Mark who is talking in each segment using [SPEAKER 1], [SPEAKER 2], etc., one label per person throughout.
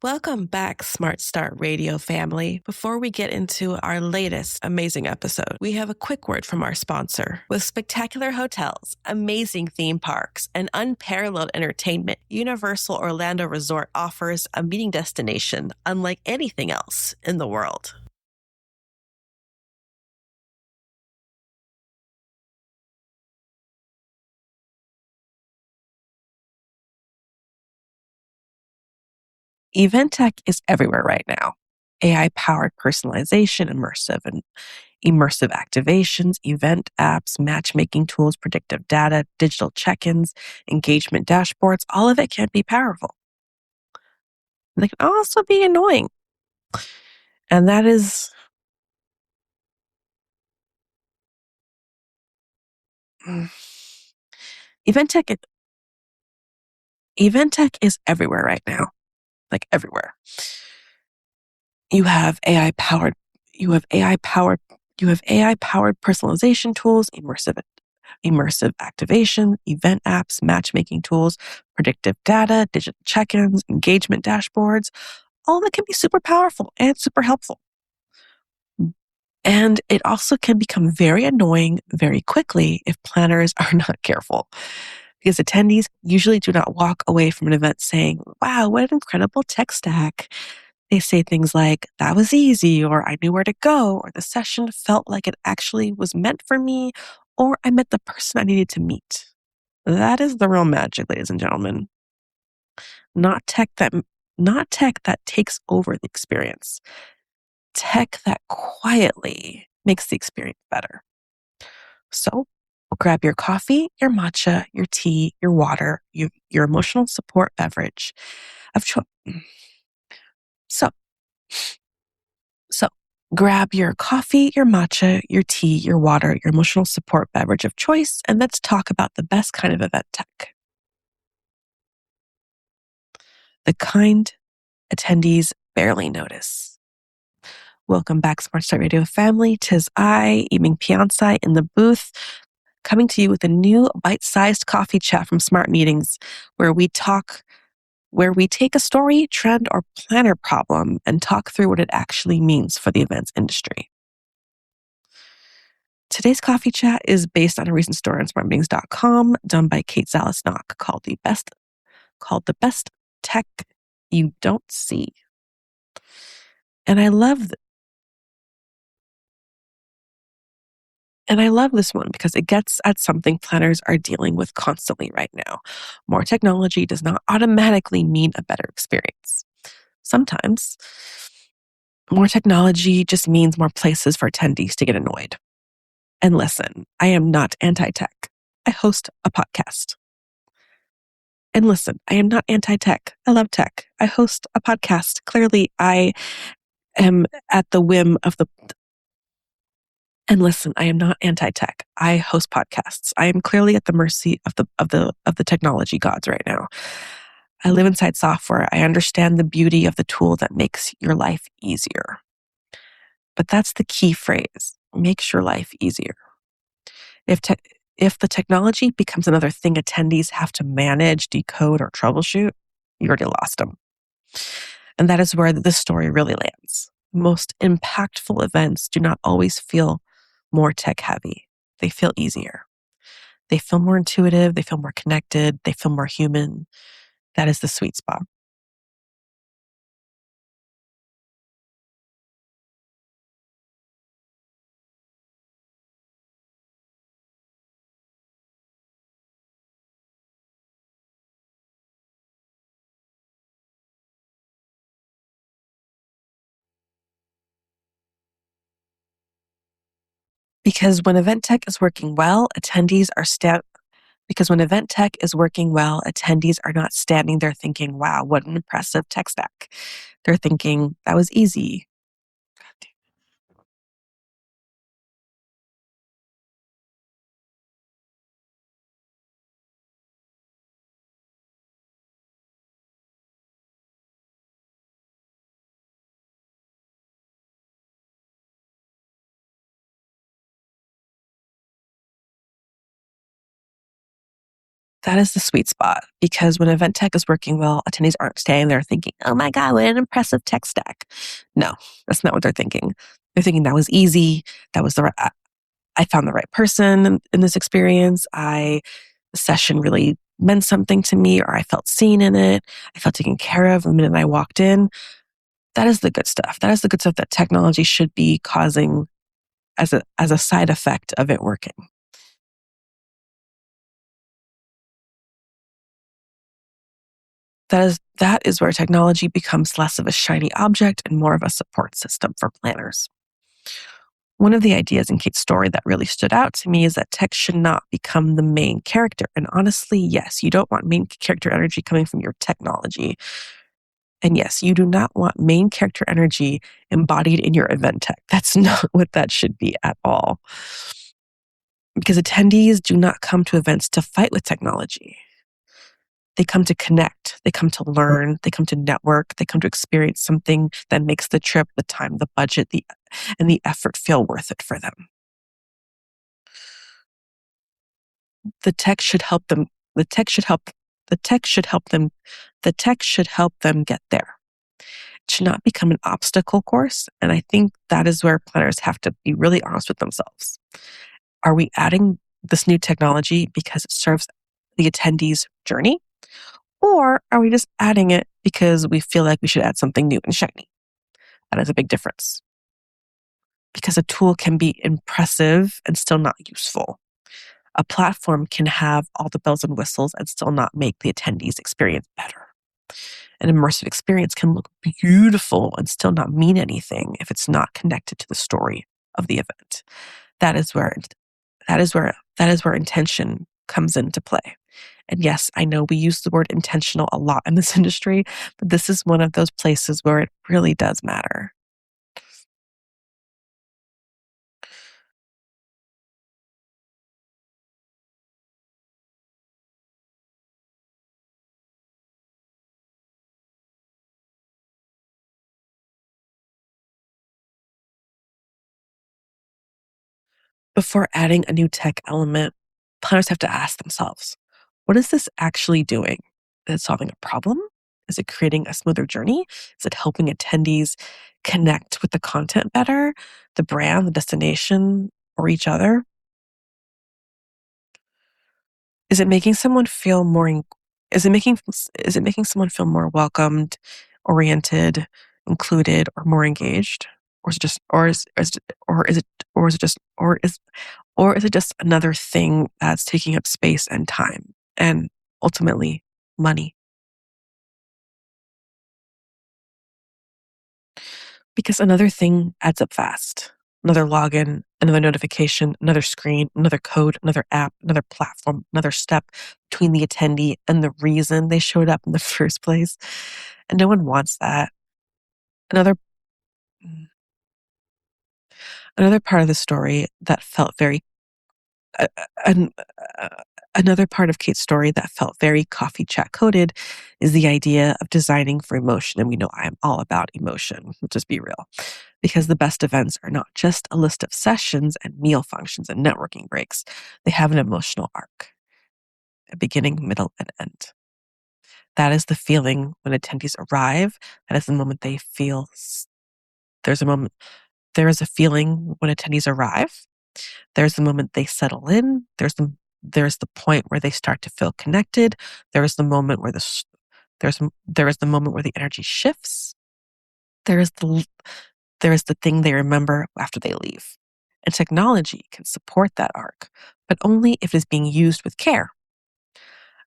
[SPEAKER 1] Welcome back, Smart Start Radio family. Before we get into our latest amazing episode, we have a quick word from our sponsor. With spectacular hotels, amazing theme parks, and unparalleled entertainment, Universal Orlando Resort offers a meeting destination unlike anything else in the world. Event tech is everywhere right now. AI-powered personalization, immersive activations, event apps, matchmaking tools, predictive data, digital check-ins, engagement dashboards, all of it can be powerful. They can also be annoying. And that is event tech event tech is everywhere right now. Like everywhere. You have AI powered you have AI powered you have AI powered personalization tools, immersive activation, event apps, matchmaking tools, predictive data, digital check-ins, engagement dashboards. All that can be super powerful and super helpful. And it also can become very annoying very quickly if planners are not careful, because attendees usually do not walk away from an event saying, wow, what an incredible tech stack. They say things like, that was easy, or I knew where to go, or the session felt like it actually was meant for me, or I met the person I needed to meet. That is the real magic, ladies and gentlemen. Not tech that not tech that takes over the experience. Tech that quietly makes the experience better. So grab your coffee, your matcha, your tea, your water, your emotional support beverage of choice. So, so grab your coffee, your matcha, your tea, your water, your emotional support beverage of choice, and let's talk about the best kind of event tech. The kind attendees barely notice. Welcome back, Smart Start Radio family. 'Tis I, Eming Piansay, in the booth, coming to you with a new bite-sized coffee chat from Smart Meetings, where we take a story, trend, or planner problem and talk through what it actually means for the events industry. Today's coffee chat is based on a recent story on smartmeetings.com done by Kate Zaliznock called the best tech you don't see. And I love this one because it gets at something planners are dealing with constantly right now. More technology does not automatically mean a better experience. Sometimes more technology just means more places for attendees to get annoyed. And listen, I am not anti-tech. I host a podcast. And listen, I am not anti-tech. I love tech. I host a podcast. Clearly, I am at the whim of the. And listen, I am not anti-tech. I host podcasts. I am clearly at the mercy of the technology gods right now. I live inside software. I understand the beauty of the tool that makes your life easier. But that's the key phrase. Makes your life easier. If the technology becomes another thing attendees have to manage, decode, or troubleshoot, you already lost them. And that is where this story really lands. Most impactful events do not always feel more tech heavy. They feel easier. They feel more intuitive. They feel more connected. They feel more human. That is the sweet spot. Because when event tech is working well, attendees are not standing there thinking, wow, what an impressive tech stack. They're thinking, that was easy. That is the sweet spot because when event tech is working well, attendees aren't standing there thinking, oh my God, what an impressive tech stack. No, that's not what they're thinking. They're thinking that was easy. That was I found the right person in this experience. The session really meant something to me, or I felt seen in it. I felt taken care of the minute I walked in. That is the good stuff. That is the good stuff that technology should be causing as a side effect of it working. That is where technology becomes less of a shiny object and more of a support system for planners. One of the ideas in Kate's story that really stood out to me is that tech should not become the main character. And honestly, yes, you don't want main character energy coming from your technology. And yes, you do not want main character energy embodied in your event tech. That's not what that should be at all. Because attendees do not come to events to fight with technology. They come to connect, they come to learn, they come to network, they come to experience something that makes the trip, the time, the budget, and the effort feel worth it for them. The tech should help them, the tech should help, the tech should help them, the tech should help them get there. It should not become an obstacle course. And I think that is where planners have to be really honest with themselves. Are we adding this new technology because it serves the attendees' journey? Or are we just adding it because we feel like we should add something new and shiny? That is a big difference. Because a tool can be impressive and still not useful. A platform can have all the bells and whistles and still not make the attendees' experience better. An immersive experience can look beautiful and still not mean anything if it's not connected to the story of the event. That is where intention comes into play. And yes, I know we use the word intentional a lot in this industry, but this is one of those places where it really does matter. Before adding a new tech element, planners have to ask themselves, what is this actually doing? Is it solving a problem? Is it creating a smoother journey? Is it helping attendees connect with the content better, the brand, the destination, or each other? Is it making someone feel more is it making someone feel more welcomed, oriented, included, or more engaged? Or is it just or is it or is it just or is it just another thing that's taking up space and time and ultimately money? Because another thing adds up fast. Another login, another notification, another screen, another code, another app, another platform, another step between the attendee and the reason they showed up in the first place. And no one wants that. Another another part of the story that felt very uh, an, uh, another part of Kate's story that felt very coffee chat coded is the idea of designing for emotion. And we know I am all about emotion. Let's just be real. Because the best events are not just a list of sessions and meal functions and networking breaks. They have an emotional arc, a beginning, middle, and end. That is the feeling when attendees arrive. That is the moment they feel. There's a moment. There is a feeling when attendees arrive. There's the moment they settle in. There's the point where they start to feel connected. There is the moment where there is the moment where the energy shifts. There is the thing they remember after they leave. And technology can support that arc, but only if it is being used with care.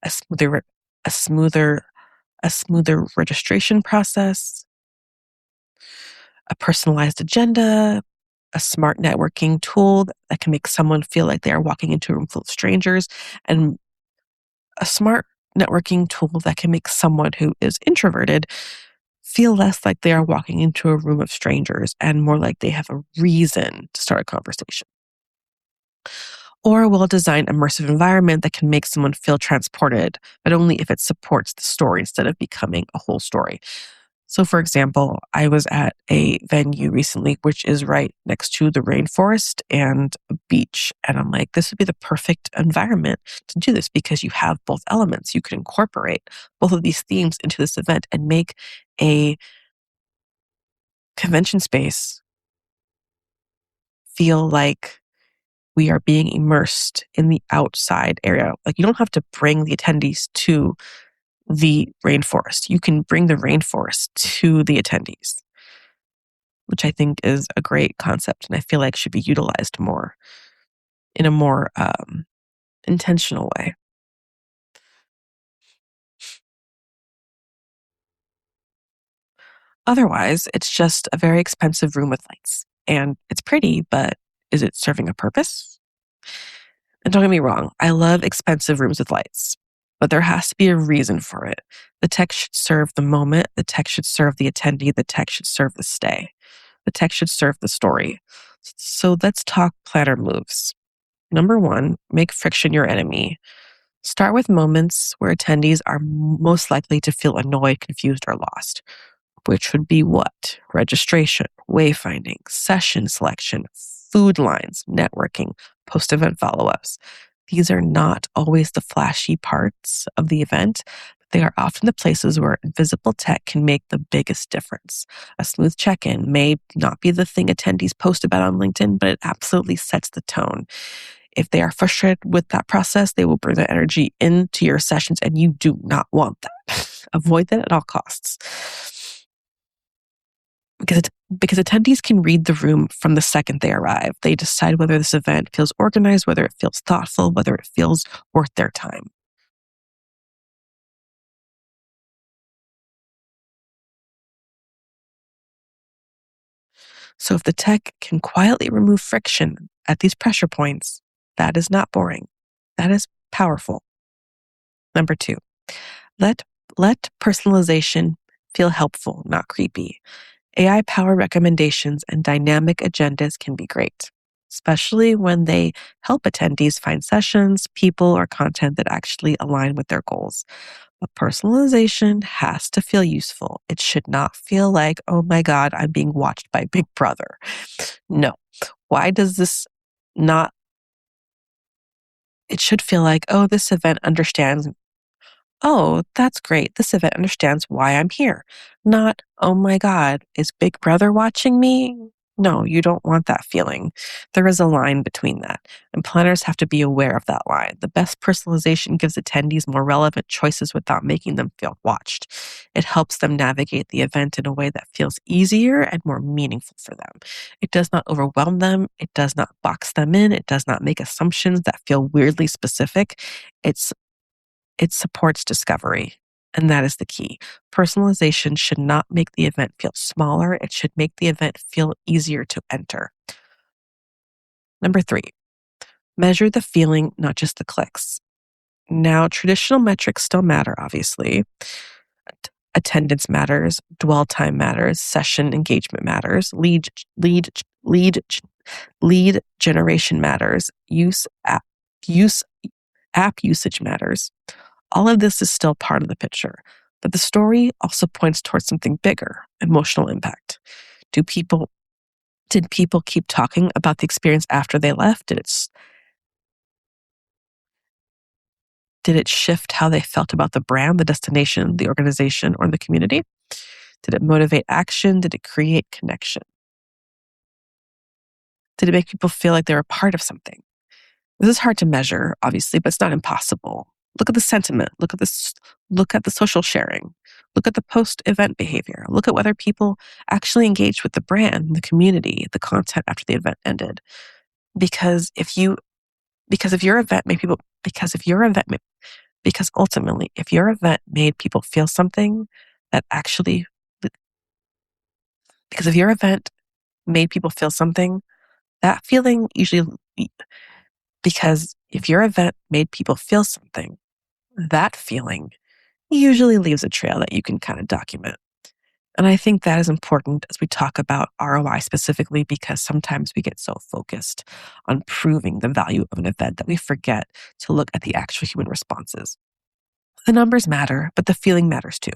[SPEAKER 1] A smoother, a smoother, a smoother registration process, a personalized agenda, a smart networking tool that can make someone feel like they are walking into a room full of strangers, and a smart networking tool that can make someone who is introverted feel less like they are walking into a room of strangers and more like they have a reason to start a conversation. Or a well designed immersive environment that can make someone feel transported, but only if it supports the story instead of becoming a whole story. So, for example, I was at a venue recently, which is right next to the rainforest and a beach. And I'm like, this would be the perfect environment to do this because you have both elements. You could incorporate both of these themes into this event and make a convention space feel like we are being immersed in the outside area. Like, you don't have to bring the attendees to the rainforest. You can bring the rainforest to the attendees, which I think is a great concept and I feel like should be utilized more in a more intentional way. Otherwise, it's just a very expensive room with lights. And it's pretty, but is it serving a purpose? And don't get me wrong, I love expensive rooms with lights, but there has to be a reason for it. The tech should serve the moment, the tech should serve the attendee, the tech should serve the stay, the tech should serve the story. So let's talk planner moves. Number one, make friction your enemy. Start with moments where attendees are most likely to feel annoyed, confused, or lost, which would be what? Registration, wayfinding, session selection, food lines, networking, post event follow ups. These are not always the flashy parts of the event, but they are often the places where invisible tech can make the biggest difference. A smooth check in may not be the thing attendees post about on LinkedIn, but it absolutely sets the tone. If they are frustrated with that process, they will bring that energy into your sessions, and you do not want that. Avoid that at all costs. Because attendees can read the room from the second they arrive. They decide whether this event feels organized, whether it feels thoughtful, whether it feels worth their time. So if the tech can quietly remove friction at these pressure points, that is not boring. That is powerful. Number two, let personalization feel helpful, not creepy. AI-powered recommendations and dynamic agendas can be great, especially when they help attendees find sessions, people, or content that actually align with their goals. But personalization has to feel useful. It should not feel like, oh my God, I'm being watched by Big Brother. No. Why does this not? It should feel like, oh, this event understands. Oh, that's great. This event understands why I'm here. Not, oh my God, is Big Brother watching me? No, you don't want that feeling. There is a line between that, and planners have to be aware of that line. The best personalization gives attendees more relevant choices without making them feel watched. It helps them navigate the event in a way that feels easier and more meaningful for them. It does not overwhelm them. It does not box them in. It does not make assumptions that feel weirdly specific. It's it supports discovery. And that is the key. Personalization should not make the event feel smaller. It should make the event feel easier to enter. Number three, measure the feeling, not just the clicks. Now, traditional metrics still matter, obviously. Attendance matters, dwell time matters, session engagement matters, lead, lead, lead generation matters, use app usage matters. All of this is still part of the picture, but the story also points towards something bigger, emotional impact. Do people did people keep talking about the experience after they left? Did it shift how they felt about the brand, the destination, the organization, or the community? Did it motivate action? Did it create connection? Did it make people feel like they were part of something? This is hard to measure, obviously, but it's not impossible. Look at the sentiment. Look at this. Look at the social sharing. Look at the post-event behavior. Look at whether people actually engaged with the brand, the community, the content after the event ended. Because if your event made people, because ultimately, if your event made people feel something that actually, because if your event made people feel something, that feeling usually, because if your event made people feel something, that feeling usually leaves a trail that you can kind of document. And I think that is important as we talk about ROI specifically, because sometimes we get so focused on proving the value of an event that we forget to look at the actual human responses. The numbers matter, but the feeling matters too.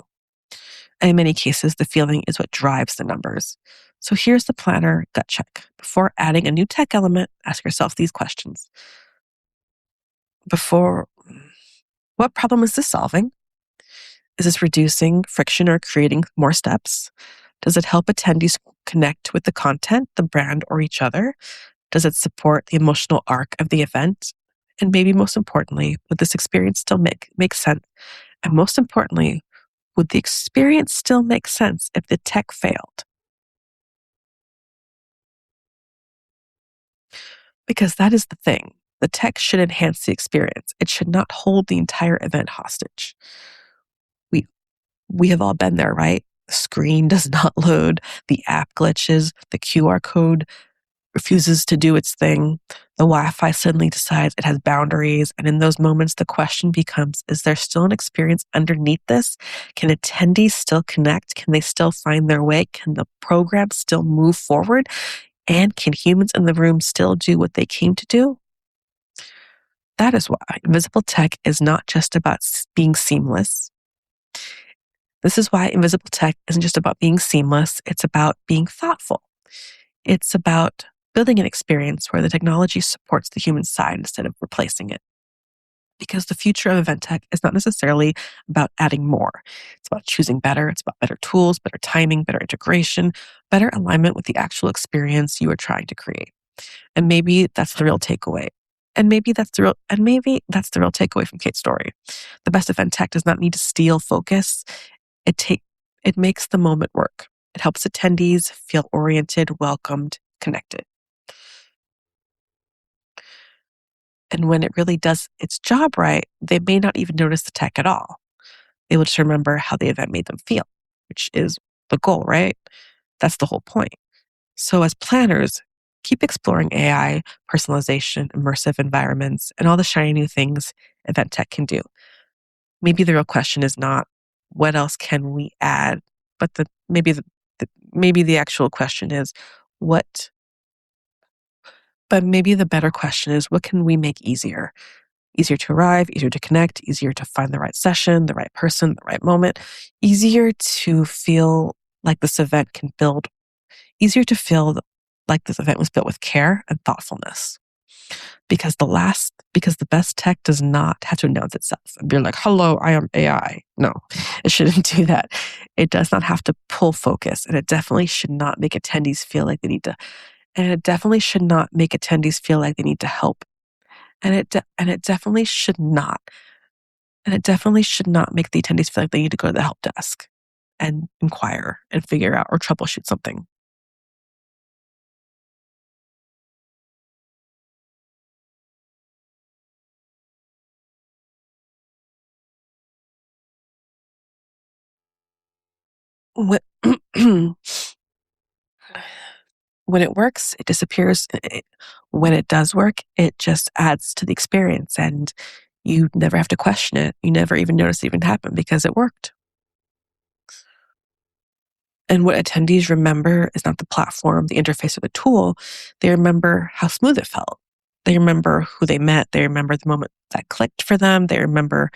[SPEAKER 1] In many cases, the feeling is what drives the numbers. So here's the planner gut check. Before adding a new tech element, ask yourself these questions. Before, what problem is this solving? Is this reducing friction or creating more steps? Does it help attendees connect with the content, the brand, or each other? Does it support the emotional arc of the event? And maybe most importantly, would this experience still make sense? And most importantly, would the experience still make sense if the tech failed? Because that is the thing. The tech should enhance the experience. It should not hold the entire event hostage. We we have all been there, right? The screen does not load, the app glitches, the QR code refuses to do its thing. The Wi-Fi suddenly decides it has boundaries. And in those moments, the question becomes, is there still an experience underneath this? Can attendees still connect? Can they still find their way? Can the program still move forward? And can humans in the room still do what they came to do? That is why invisible tech is not just about being seamless. This is why invisible tech isn't just about being seamless. It's about being thoughtful. It's about building an experience where the technology supports the human side instead of replacing it. Because the future of event tech is not necessarily about adding more. It's about choosing better. It's about better tools, better timing, better integration, better alignment with the actual experience you are trying to create. And maybe that's the real takeaway. And maybe that's the real takeaway from Kate's story. The best event tech does not need to steal focus. It take it makes the moment work. It helps attendees feel oriented, welcomed, connected. And when it really does its job right, they may not even notice the tech at all. They will just remember how the event made them feel, which is the goal, right? That's the whole point. So as planners, keep exploring AI, personalization, immersive environments, and all the shiny new things event tech can do. Maybe the real question is not what else can we add, but maybe the actual question is what. But maybe the better question is what can we make easier? Easier to arrive, easier to connect, easier to find the right session, the right person, the right moment, easier to feel like this event can build, easier to feel like this event was built with care and thoughtfulness. Because the best tech does not have to announce itself and be like, hello, I am AI. No, it shouldn't do that. It does not have to pull focus, and it definitely should not make attendees feel like they need to, and it definitely should not make attendees feel like they need to help. And it definitely should not, and it definitely should not make the attendees feel like they need to go to the help desk and inquire and figure out or troubleshoot something. When when it works, it disappears. When it does work, it just adds to the experience and you never have to question it. You never even notice it even happened because it worked. And what attendees remember is not the platform, the interface, or the tool. They remember how smooth it felt. They remember who they met. They remember the moment that clicked for them. They remember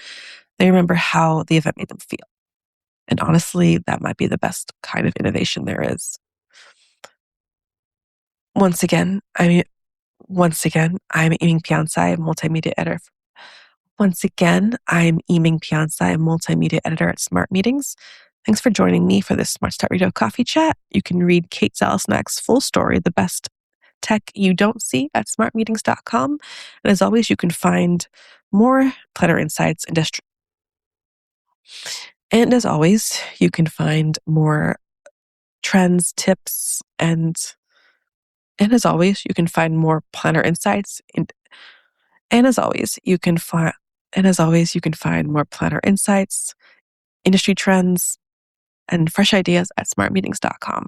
[SPEAKER 1] how the event made them feel. And honestly, that might be the best kind of innovation there is. Once again, I mean, once again, I'm Eming Piansay, multimedia editor. Once again, I'm Eming Piansay, multimedia editor at Smart Meetings. Thanks for joining me for this Smart Start Radio coffee chat. You can read Kate Zaliznock's full story, The Best Tech You Don't See, at smartmeetings.com. And as always, you can find more planner insights and as always, you can find more trends, tips, and as always, you can find more planner insights and as always, you can find more planner insights, industry trends, and fresh ideas at smartmeetings.com.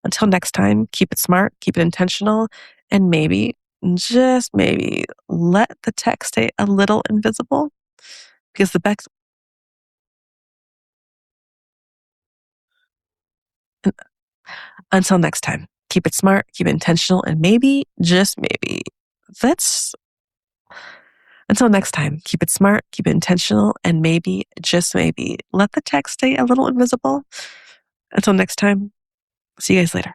[SPEAKER 1] Until next time, keep it smart, keep it intentional, and maybe, just maybe, let the tech stay a little invisible because the best. Until next time, keep it smart, keep it intentional, and maybe, just maybe, let's Until next time, keep it smart, keep it intentional, and maybe, just maybe, let the text stay a little invisible. Until next time, see you guys later.